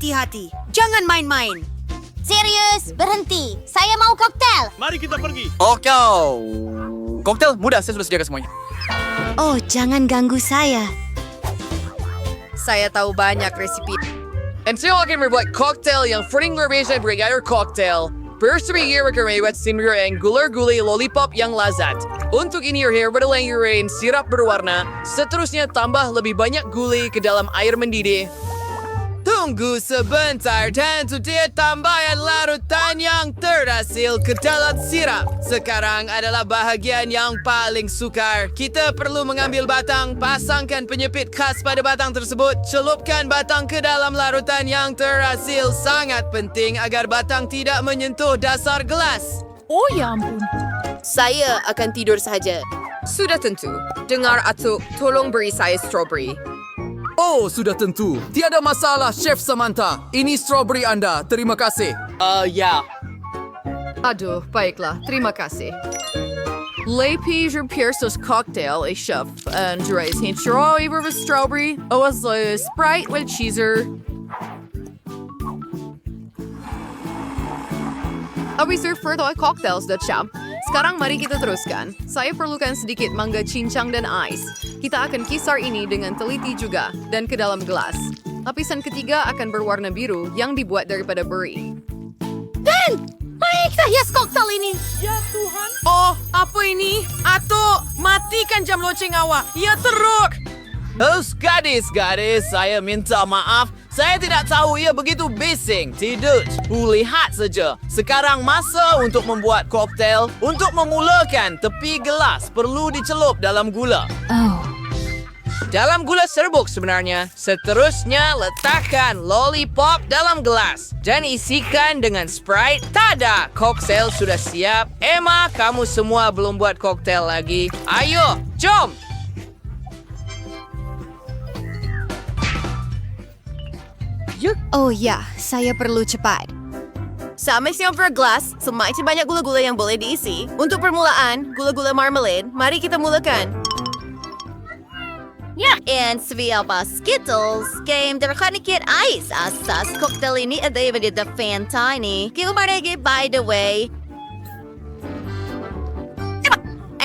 hati-hati. Jangan main-main. Serius, berhenti. Saya mau koktel. Mari kita pergi. Koktel, mudah. Saya sudah sediakan semuanya. Oh, jangan ganggu saya. Saya tahu banyak resipi. Dan saya akan membuat koktel yang paling berbeza dari air koktel. Bersebut akan membuat sendiri yang gulai lollipop yang lazat. Untuk ini berbeda dengan sirap berwarna. Seterusnya tambah lebih banyak gulai ke dalam air mendidih. Tunggu sebentar dan sudah tambahkan larutan yang terhasil ke dalam sirap. Sekarang adalah bahagian yang paling sukar. Kita perlu mengambil batang, pasangkan penyepit khas pada batang tersebut, celupkan batang ke dalam larutan yang terhasil. Sangat penting agar batang tidak menyentuh dasar gelas. Oh ya ampun. Saya akan tidur saja. Sudah tentu. Dengar Atuk, tolong beri saya strawberry. Oh, sudah tentu. Tiada masalah, Chef Samantha. Ini strawberry Anda. Terima kasih. Ya. Aduh, baiklah. Terima kasih. Lepi je pierces cocktail a chef and rice hint raw over with strawberry. Was Sprite with cheeser. Abi serve further cocktails that champ. Sekarang mari kita teruskan. Saya perlukan sedikit mangga cincang dan ais. Kita akan kisar ini dengan teliti juga dan ke dalam gelas. Lapisan ketiga akan berwarna biru yang dibuat daripada beri. Ben, mari kita hias koktel ini. Oh, apa ini? Atuk, matikan jam loceng awak. Ya teruk. Gadis, saya minta maaf. Saya tidak tahu ia begitu bising. Tidak, lihat saja. Sekarang masa untuk membuat koktel. Untuk memulakan, tepi gelas perlu dicelup dalam gula. Dalam gula serbuk sebenarnya. Seterusnya, letakkan lollipop dalam gelas. Dan isikan dengan Sprite. Tada, koktel sudah siap. Emma, kamu semua belum buat koktel lagi. Ayo, jom! Oh ya, saya perlu cepat. Sama silver glass, semakin banyak gula-gula yang boleh diisi. Untuk permulaan, gula-gula marmalade, mari kita mulakan. Ya, and apa Skittles, game terkanikit ais. Asas koktel ini ada di the Fanta ini. Kiumarege by the way.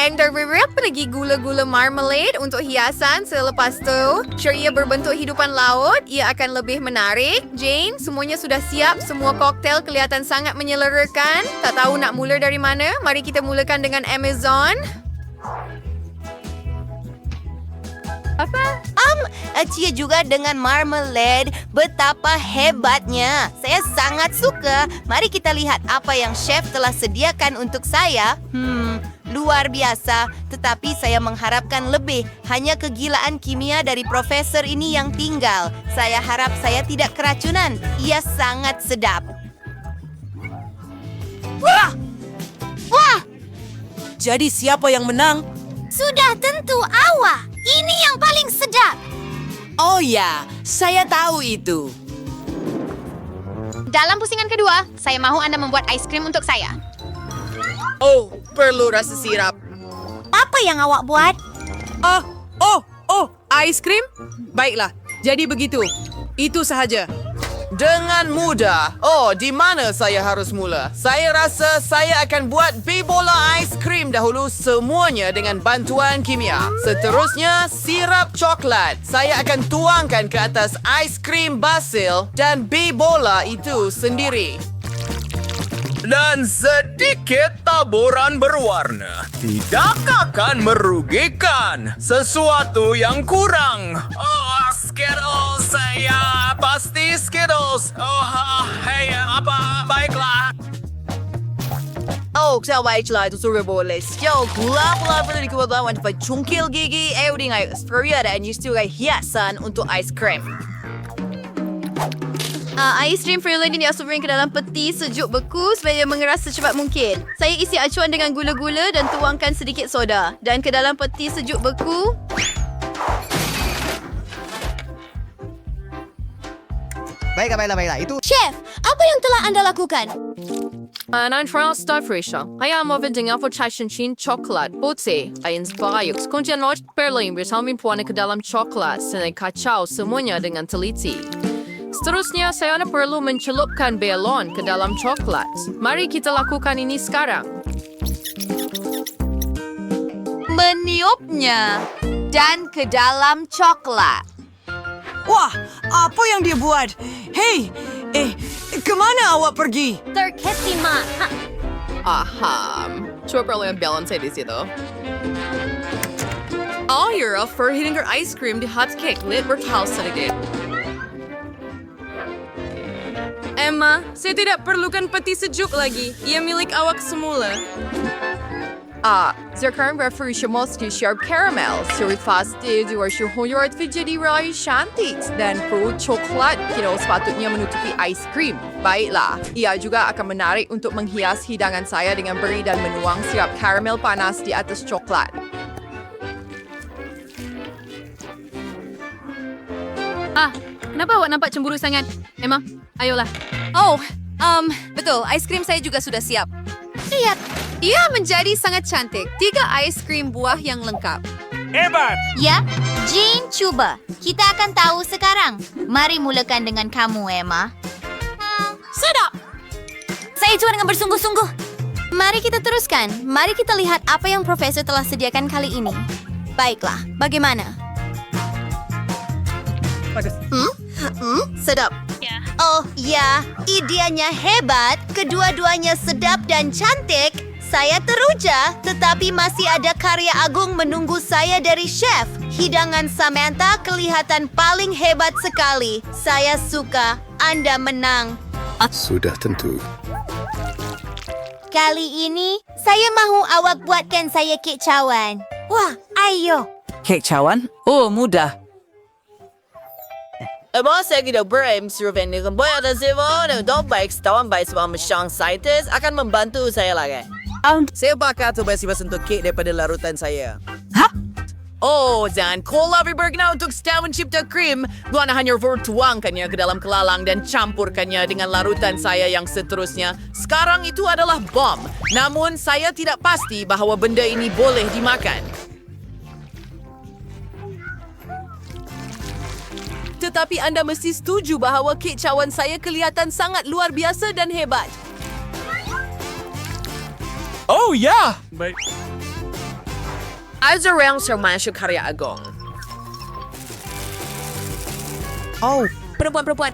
And terberap lagi gula-gula marmalade untuk hiasan. Selepas tu, sure ia berbentuk hidupan laut. Ia akan lebih menarik. Jane, semuanya sudah siap. Semua koktel kelihatan sangat menyelerakan. Tak tahu nak mula dari mana. Mari kita mulakan dengan Amazon. Apa? Cia juga dengan marmalade. Betapa hebatnya. Saya sangat suka. Mari kita lihat apa yang chef telah sediakan untuk saya. Luar biasa. Tetapi saya mengharapkan lebih. Hanya kegilaan kimia dari profesor ini yang tinggal. Saya harap saya tidak keracunan. Ia sangat sedap. Wah! Jadi siapa yang menang? Sudah tentu awak. Ini yang paling sedap. Oh ya, saya tahu itu. Dalam pusingan kedua, saya mahu Anda membuat ais krim untuk saya. Oh, perlu rasa sirap. Apa yang awak buat? Ais krim? Baiklah, jadi begitu. Itu sahaja. Dengan mudah. Oh, di mana saya harus mula? Saya rasa saya akan buat bola ais krim dahulu, semuanya dengan bantuan kimia. Seterusnya, sirap coklat. Saya akan tuangkan ke atas ais krim basil dan bola itu sendiri. Dan sedikit taburan berwarna. Tidak akan merugikan. Sesuatu yang kurang. Skittles, saya pasti Skittles. Baiklah. Baiklah, itu sudah boleh. Gula-gula perlu dikeluarkan untuk cungkil gigi. Dengan strawberry dan justru hiasan untuk ais krim. Ais krim perlu dimasukkan ke dalam peti sejuk beku supaya mengeras secepat mungkin. Saya isi acuan dengan gula-gula dan tuangkan sedikit soda. Dan ke dalam peti sejuk beku. Baiklah. Itu Chef, apa yang telah Anda lakukan? Nine trial star fresher. Saya mau dengan chin coklat putih. Ain bayuk. Kuncian lot Berlin bersama puan ke dalam coklat. Senai kacau semuanya dengan teliti. Seterusnya, saya perlu mencelupkan belon ke dalam coklat. Mari kita lakukan ini sekarang. Meniupnya dan ke dalam coklat. Wah, apa yang dia buat? Hei, kemana awak pergi? Terkesima. Aham. Coba perlu yang belon saya di situ. Oh, you're up for hitting your ice cream di hot cake. Lit bertaus sedikit. Emma, saya tidak perlukan peti sejuk lagi. Ia milik awak semula. Sekarang referensiamos di syrup caramel. Syrup pasti diwasyuhuyur jadi raya cantik dan perut coklat kira sepatutnya menutupi ice cream. Baiklah, ia juga akan menarik untuk menghias hidangan saya dengan beri dan menuang sirup caramel panas di atas coklat. Kenapa awak nampak cemburu sangat? Emma, ayolah. Betul. Ice cream saya juga sudah siap. Lihat, ia menjadi sangat cantik. 3 ice cream buah yang lengkap. Ya, Jane cuba. Kita akan tahu sekarang. Mari mulakan dengan kamu, Emma. Sedap. Saya cuba dengan bersungguh-sungguh. Mari kita teruskan. Mari kita lihat apa yang Profesor telah sediakan kali ini. Baiklah, bagaimana? Sedap. Oh ya, idenya hebat. Kedua-duanya sedap dan cantik. Saya teruja, tetapi masih ada karya agung menunggu saya dari chef. Hidangan Samantha kelihatan paling hebat sekali. Saya suka. Anda menang. Sudah tentu. Kali ini, saya mahu awak buatkan saya kek cawan. Wah, ayo. Kek cawan? Oh, mudah. Emang saya tidak bersyukur dengan banyak dan semua untuk baik setahun baik sebab mesyang scientist akan membantu saya lagi. Saya bakal coba untuk kek daripada larutan saya. Oh, dan kalau lebih berguna untuk setahun mencipta krim, bukan hanya tuangkannya ke dalam kelalang dan campurkannya dengan larutan saya yang seterusnya. Sekarang itu adalah bom. Namun, saya tidak pasti bahawa benda ini boleh dimakan. Tetapi anda mesti setuju bahawa kek cawan saya kelihatan sangat luar biasa dan hebat. Oh ya! Azarang termasuk karya agung. Oh, Perempuan-perempuan.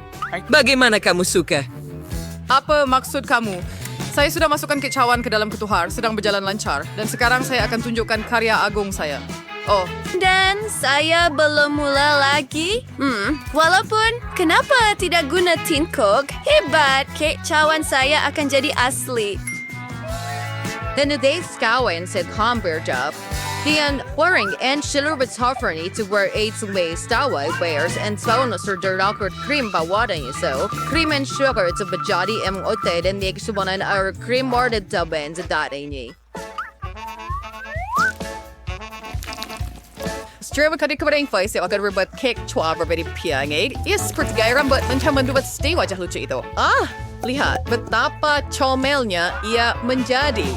bagaimana kamu suka? Apa maksud kamu? Saya sudah masukkan kek cawan ke dalam ketuhar, sedang berjalan lancar. Dan sekarang saya akan tunjukkan karya agung saya. Oh, Dan saya belum mula lagi. Walaupun, kenapa tidak guna tin cook? Hebat, kek cawan saya akan jadi asli. Den de skouwen zit hamburger. Den waring en silver tofferne to where 8 way stawa bears and bonus or derlocker cream bawadan so. Cream and sugar to bajadi em ote and the exubanan our cream boarded tuben to that any. Stream ka di kabaring face yung agar berbuat cake chua berbeda piangid. Is pertigairan but mencaman buat stay wajah lucu itu. Lihat betapa comelnya ia menjadi.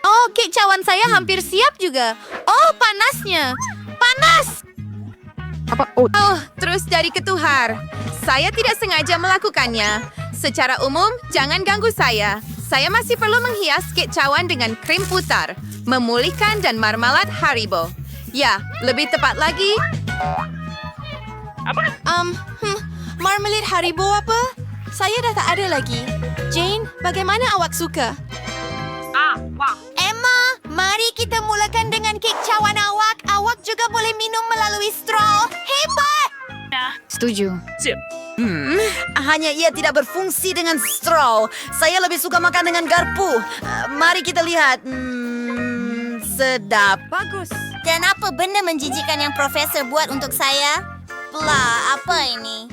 Oh, kek cawan saya hampir siap juga. Oh, panasnya. Panas! Oh, terus dari ketuhar. Saya tidak sengaja melakukannya. Secara umum, jangan ganggu saya. Saya masih perlu menghias kek cawan dengan krim putar, memulihkan dan marmalad Haribo. Ya, lebih tepat lagi. Marmalade Haribo apa? Saya dah tak ada lagi. Jane, bagaimana awak suka? Emma, mari kita mulakan dengan kek cawan awak. Awak juga boleh minum melalui straw. Hebat! Setuju. Hanya ia tidak berfungsi dengan straw. Saya lebih suka makan dengan garpu. Mari kita lihat. Sedap. Bagus. Dan apa benda menjijikkan yang Profesor buat untuk saya? Blah, apa ini?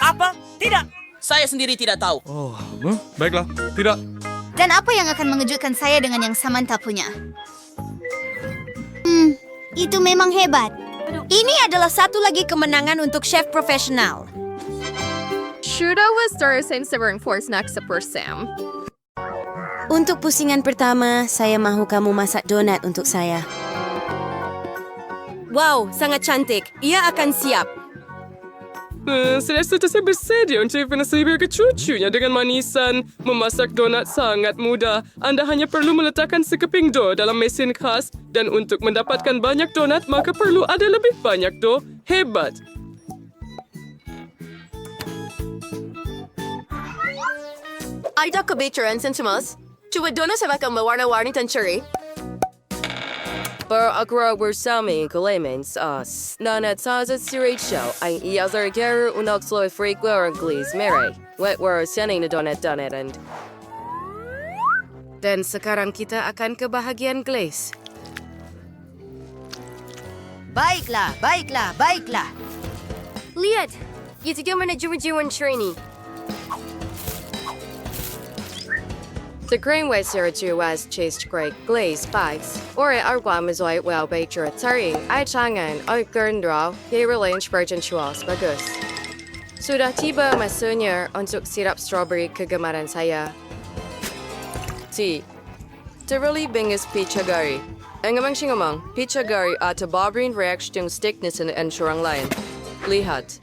Apa? Tidak. Saya sendiri tidak tahu. Baiklah, tidak. Dan apa yang akan mengejutkan saya dengan yang Samantha punya? Itu memang hebat. Ini adalah satu lagi kemenangan untuk chef profesional. Shoulda was stars and severing force next to Sam. Untuk pusingan pertama, saya mahu kamu masak donat untuk saya. Wow, sangat cantik. Ia akan siap. Saya sudah bersedia untuk menasibir ke cucunya dengan manisan. Memasak donat sangat mudah. Anda hanya perlu meletakkan sekeping dough dalam mesin khas. Dan untuk mendapatkan banyak donat, maka perlu ada lebih banyak dough. Hebat! Ada kebetulan, Sensimas. Cuba donat saya makan berwarna-warni dan ceri. Beragro bersama Clemens Us. Nanat sazat si Rachel ay iazar geru unak sloy freak wearing glaze mere. Wet were sending the donut and. Dan sekarang kita akan ke bahagian glaze. Baiklah. Lihat, ia juga mana juru-juruan training. The greenway siraju was chased great glaze bites. Ore arwam is white well baker taring ay changan ay gerndraw ye relange virgin chuas bagus. Sudah tiba masunya untuk sirap strawberry kegemaran saya. Terlebih bingis pichagari. Engamang singamang pichagari atau barbering reaction stickness and orang lain. Lihat.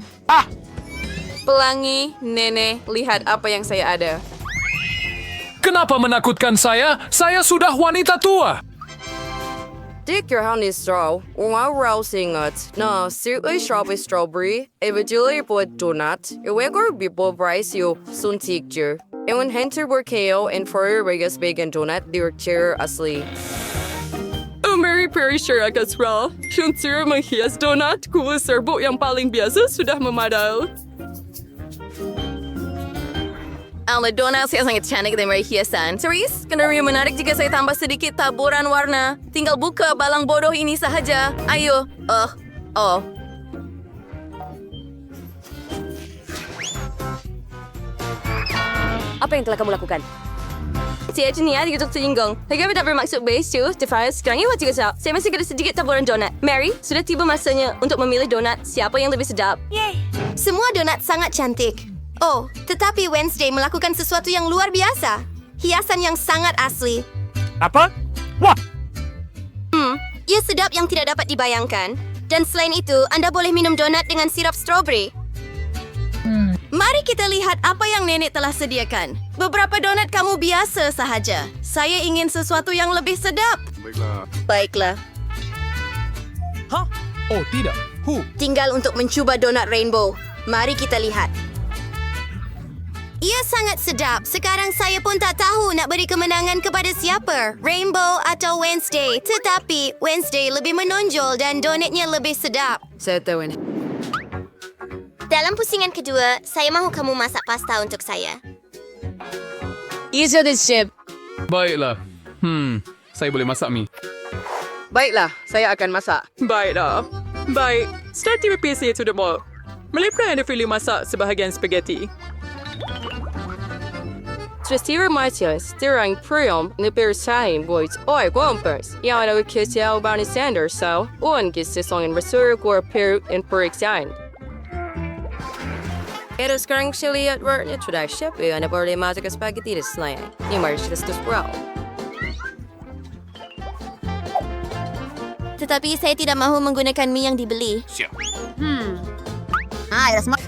Pelangi, Nenek, lihat apa yang saya ada. Kenapa menakutkan saya? Saya sudah wanita tua. Dick your honey straw, unga rousing it. No, sirui strawberry, eventually put donut, iwegor bibo rice you, suntik jer. Ewan henter borkeo and for regas bacon donut, dear chair asli. Oh, Mary Perry sure agak raw. Yung sira menghias donut, kuha serbuk yang paling biasa sudah memadai. Ang donat saya sangat cantik dan hiasan. Serius, kenapa menarik jika saya tambah sedikit taburan warna? Tinggal buka balang bodoh ini sahaja. Ayo. Apa yang telah kamu lakukan? Saya jenis untuk singgung. Saya tidak bermaksud besu. Defias, sekarang ini waktu kesal. Saya masih ada sedikit taburan donat. Mary, sudah tiba masanya untuk memilih donat siapa yang lebih sedap. Semua donat sangat cantik. Oh, tetapi Wednesday melakukan sesuatu yang luar biasa. Hiasan yang sangat asli. Apa? Wah! Ia sedap yang tidak dapat dibayangkan. Dan selain itu, Anda boleh minum donat dengan sirap strawberry. Mari kita lihat apa yang Nenek telah sediakan. Beberapa donat kamu biasa sahaja. Saya ingin sesuatu yang lebih sedap. Baiklah. Hah? Oh, tidak. Tinggal untuk mencuba donat rainbow. Mari kita lihat. Ia sangat sedap. Sekarang saya pun tak tahu nak beri kemenangan kepada siapa, Rainbow atau Wednesday. Tetapi Wednesday lebih menonjol dan donatnya lebih sedap. Saya tahu ini. Dalam pusingan kedua, saya mahu kamu masak pasta untuk saya. Easier this ship. Baiklah. Saya boleh masak mie. Baiklah, saya akan masak. Baiklah. Baik, start di PC itu demo. Melihat Anda pilih masak sebahagian spaghetti. Trisira Martius, Stirang Prium, Nipper Sahin, Boys, Oi, Gompers. Yang ada kisah Bernie Sanders, so, kisah song in Resur, Gore, Peru, and Perixine. Era sekarang saya lihat wordnya sudah siap ya, Anda boleh masak spaghetti di selain. Ini mari kita sprout. Tetapi saya tidak mahu menggunakan mie yang dibeli.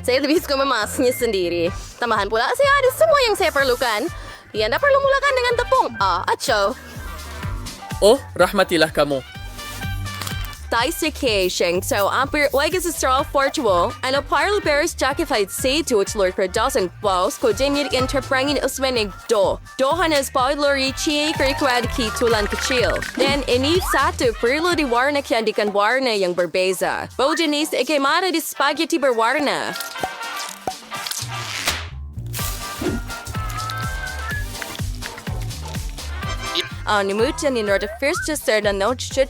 Saya lebih suka memasaknya sendiri. Tambahan pula, saya ada semua yang saya perlukan. Anda perlu mulakan dengan tepung. Aco. Oh, rahmatilah kamu. Dissecation. So, hampir lagi sa straw fortual. Ano parlo bears jackify say to its lord for dozen balls ko demir interprangin usmenig do. Dohanas paulori chie krikwad ki tulan kecil. Then, ini satu perlu diwarna kiandikan warna yang berbeza. Bojanis ikemara di spaghetti berwarna. Nimutan in order first just start a note chit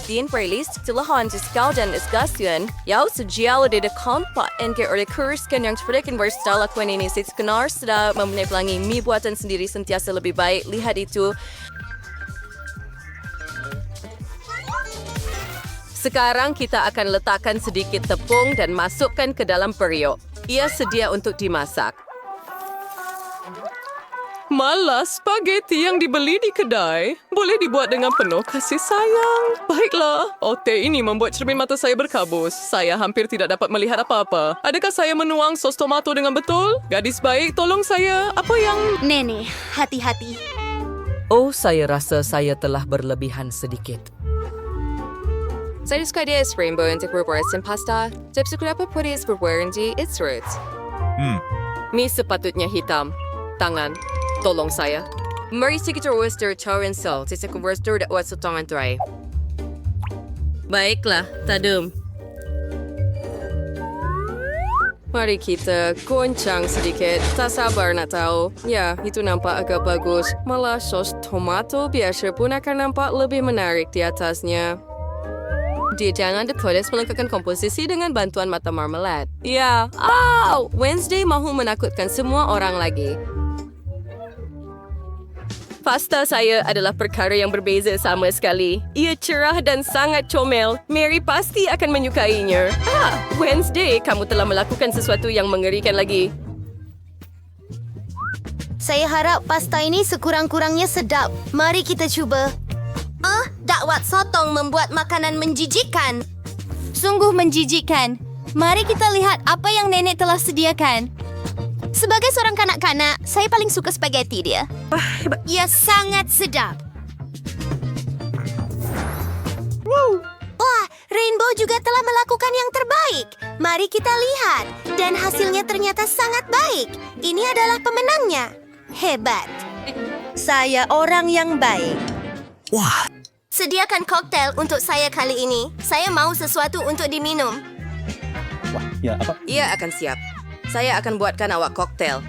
din playlist tilahan sa skaudan discussion. Yaw sa geology de kompa and ke order kurs kanyang freaking versatile ako ini six kanar sa memenepelangi mi buatan sendiri sentiasa lebih baik. Lihat itu. Sekarang kita akan letakkan sedikit tepung dan masukkan ke dalam periuk. Ia sedia untuk dimasak. malas spaghetti yang dibeli di kedai boleh dibuat dengan penuh kasih sayang. Baiklah, teh ini membuat cermin mata saya berkabus. Saya hampir tidak dapat melihat apa-apa. Adakah saya menuang sos tomato dengan betul? Gadis baik, tolong saya. Apa yang... Nenek, hati-hati. Oh, saya rasa saya telah berlebihan sedikit. Saya suka dia rainbow untuk berbuat pasta. Tapi kenapa putih berwarna its roots? Mi sepatutnya hitam. Tangan, tolong saya. Mari kita roaster tar and salt. It's a roaster that was tangan dry. Baiklah, Tadum. Mari kita goncang sedikit. Tak sabar nak tahu. Ya, itu nampak agak bagus. Malah sos tomato biasa pun akan nampak lebih menarik di atasnya. Dia jangan dipedas melengkapkan komposisi dengan bantuan mata marmalade. Ya, Wednesday mahu menakutkan semua orang lagi. Pasta saya adalah perkara yang berbeza sama sekali. Ia cerah dan sangat comel. Mary pasti akan menyukainya. Wednesday, kamu telah melakukan sesuatu yang mengerikan lagi. Saya harap pasta ini sekurang-kurangnya sedap. Mari kita cuba. Dakwat sotong membuat makanan menjijikkan. Sungguh menjijikkan. Mari kita lihat apa yang nenek telah sediakan. Sebagai seorang kanak-kanak, saya paling suka spaghetti dia. Ia sangat sedap. Wah, Rainbow juga telah melakukan yang terbaik. Mari kita lihat. Dan hasilnya ternyata sangat baik. Ini adalah pemenangnya. Hebat. Saya orang yang baik. Wah, Sediakan koktail untuk saya kali ini. Saya mau sesuatu untuk diminum. Ia akan siap. Saya akan buatkan awak koktail.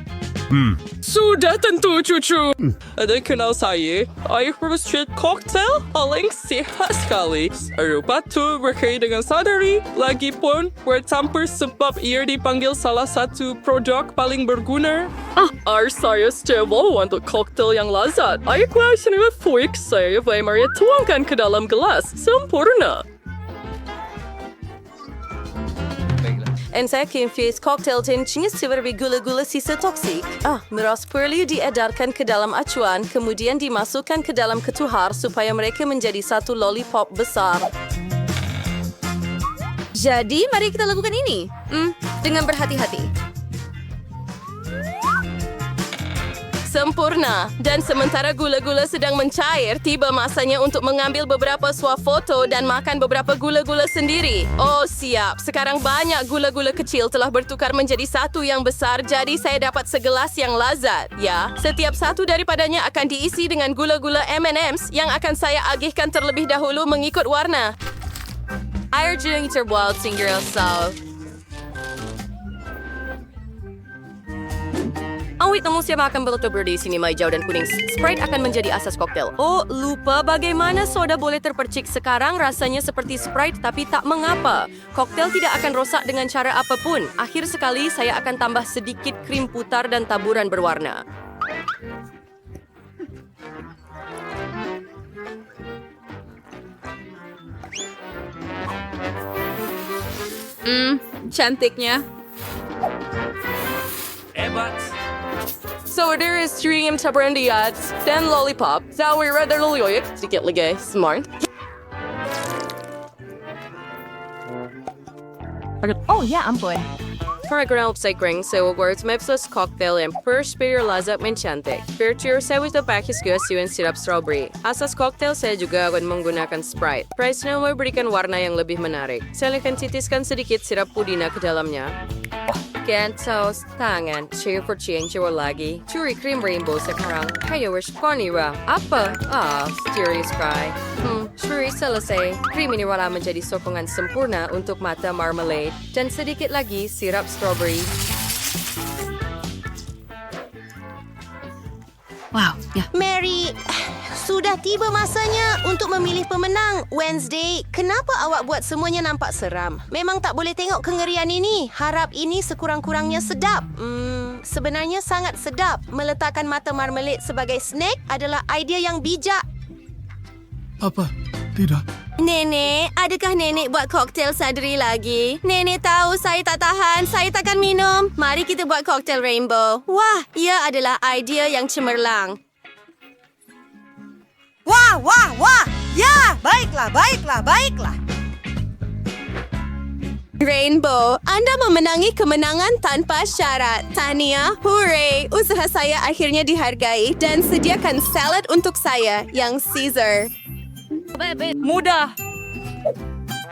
Sudah tentu, cucu. Ada kenal saya. Air street cocktail paling sehat sekali. Eropa tu berkait dengan sadari. Lagipun bercampur sebab ia dipanggil salah satu produk paling berguna. Air saya stable untuk koktail yang lazat. Air kelas ini fuik saya Maria tuangkan ke dalam gelas. Sempurna. Dan saya infuse koktail tencinya seperti gula-gula sisa toksik. Miras perlu diedarkan ke dalam acuan, kemudian dimasukkan ke dalam ketuhar supaya mereka menjadi satu lollipop besar. Jadi, mari kita lakukan ini. Dengan berhati-hati. Sempurna. Dan sementara gula-gula sedang mencair, tiba masanya untuk mengambil beberapa swafoto dan makan beberapa gula-gula sendiri. Oh, siap. Sekarang banyak gula-gula kecil telah bertukar menjadi satu yang besar, jadi saya dapat segelas yang lazat. Ya, setiap satu daripadanya akan diisi dengan gula-gula M&M's yang akan saya agihkan terlebih dahulu mengikut warna. Air jernih terbuat single salt. Wait, namun siapa akan bertutur di sini hijau dan kuning. Sprite akan menjadi asas koktail. Oh, lupa bagaimana soda boleh terpercik sekarang rasanya seperti Sprite tapi tak mengapa. Koktail tidak akan rosak dengan cara apapun. Akhir sekali saya akan tambah sedikit krim putar dan taburan berwarna. Cantiknya. So there is 3 taburan diats, 10 lollipop, Zowie rather loyoyek, sedikit lagi, smart. Oh, ya ampun. Paragraph cycling, so words mepsos cocktail and first beer lazat mencantik. Virtue saya with the pakis gasiwan sirap strawberry. Asas cocktail saya juga akan menggunakan Sprite. Price na memberikan warna yang lebih menarik. Saya akan titiskan sedikit sirap pudina ke dalamnya. Gantos, tangan, cheer for change lagi. Curi cream rainbow sekarang. Kayo wish cornira. Apa? Serious cry. Curi selesai. Cream ini wala menjadi sokongan sempurna untuk mata marmalade. Dan sedikit lagi sirap strawberry. Wow, ya. Mary, sudah tiba masanya untuk memilih pemenang. Wednesday, kenapa awak buat semuanya nampak seram? Memang tak boleh tengok kengerian ini. Harap ini sekurang-kurangnya sedap. Sebenarnya sangat sedap. Meletakkan mata marmalade sebagai snack adalah idea yang bijak. Apa? Nenek, adakah nenek buat koktel sadri lagi? Nenek tahu saya tak tahan, saya takkan minum. Mari kita buat koktel rainbow. Wah, ia adalah idea yang cemerlang. Wah, wah, wah. Ya, baiklah, baiklah, baiklah. Rainbow, anda memenangi kemenangan tanpa syarat. Tahniah, hooray. Usaha saya akhirnya dihargai dan sediakan salad untuk saya yang Caesar. Mudah.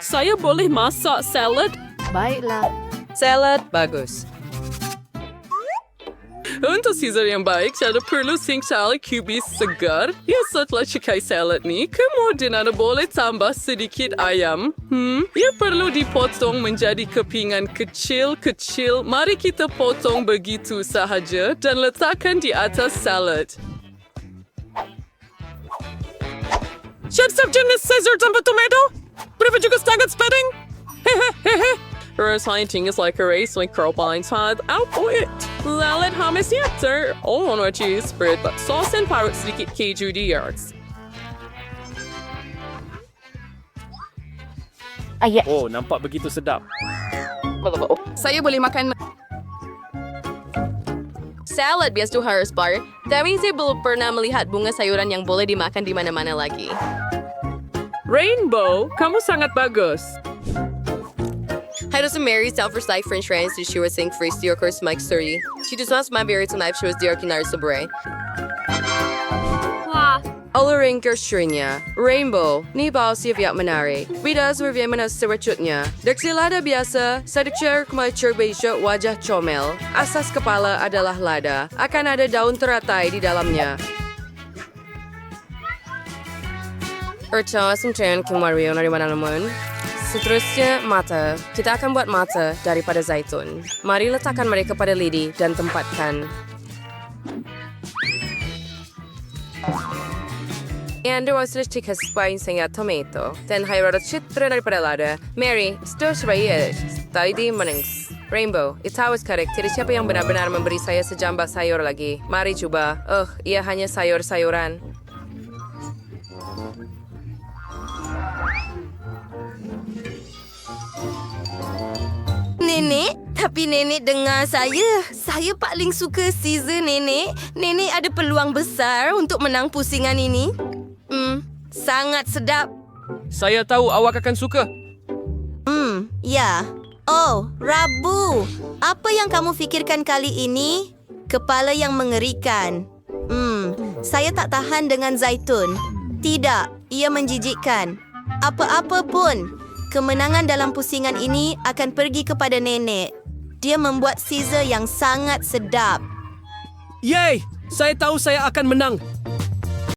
Saya boleh masak salad? Baiklah. Salad bagus. Untuk Caesar yang baik, saya perlu cincang kubis segar. Ya, setelah cikai salad ni, kemudian anda boleh tambah sedikit ayam. Ia perlu dipotong menjadi kepingan kecil-kecil. Mari kita potong begitu sahaja dan letakkan di atas salad. Chef jenis Caesar tanpa tomato? Berapa juga setengah spading? Hehehe. Rasanya tinggi like a race like Carlpine Todd. Output. Lalat hummus yaptır. On cheese spread, but sauce and parut sedikit keju di yards. Oh, nampak begitu sedap. Saya boleh makan salad biasa tu harus bar. Tapi saya belum pernah melihat bunga sayuran yang boleh dimakan di mana-mana lagi. Rainbow, kamu sangat bagus. Hai dosa Mary, self-for-side French friends, she was saying free steer course Mike Surrey. She does not my very tonight, she was dear kinar sobre. Olaring Gershrinya, Rainbow, ni bawah si viat menari. Ridas berviaman as seracutnya. Deksilada biasa, sadikcer kemacur beijok wajah comel. Asas kepala adalah lada. Akan ada daun teratai di dalamnya. Erca, semcen kemario dari mana namun. Seterusnya, mata. Kita akan buat mata daripada zaitun. Mari letakkan mereka pada lidi dan tempatkan. And was the chicken spine sing tomato. Then hire a chitra daripada lada. Mary, stir sebaik. Tadi menings. Rainbow, it's always correct. Tidak siapa yang benar-benar memberi saya sejambak sayur lagi. Mari cuba. Ia hanya sayur-sayuran. Nenek, tapi nenek dengar saya. Saya paling suka Caesar, nenek. Nenek ada peluang besar untuk menang pusingan ini. Sangat sedap. Saya tahu awak akan suka. Ya. Oh, Rabu. Apa yang kamu fikirkan kali ini? Kepala yang mengerikan. Saya tak tahan dengan zaitun. Tidak, ia menjijikkan. Apa-apa pun. Kemenangan dalam pusingan ini akan pergi kepada nenek. Dia membuat Caesar yang sangat sedap. Yay! Saya tahu saya akan menang.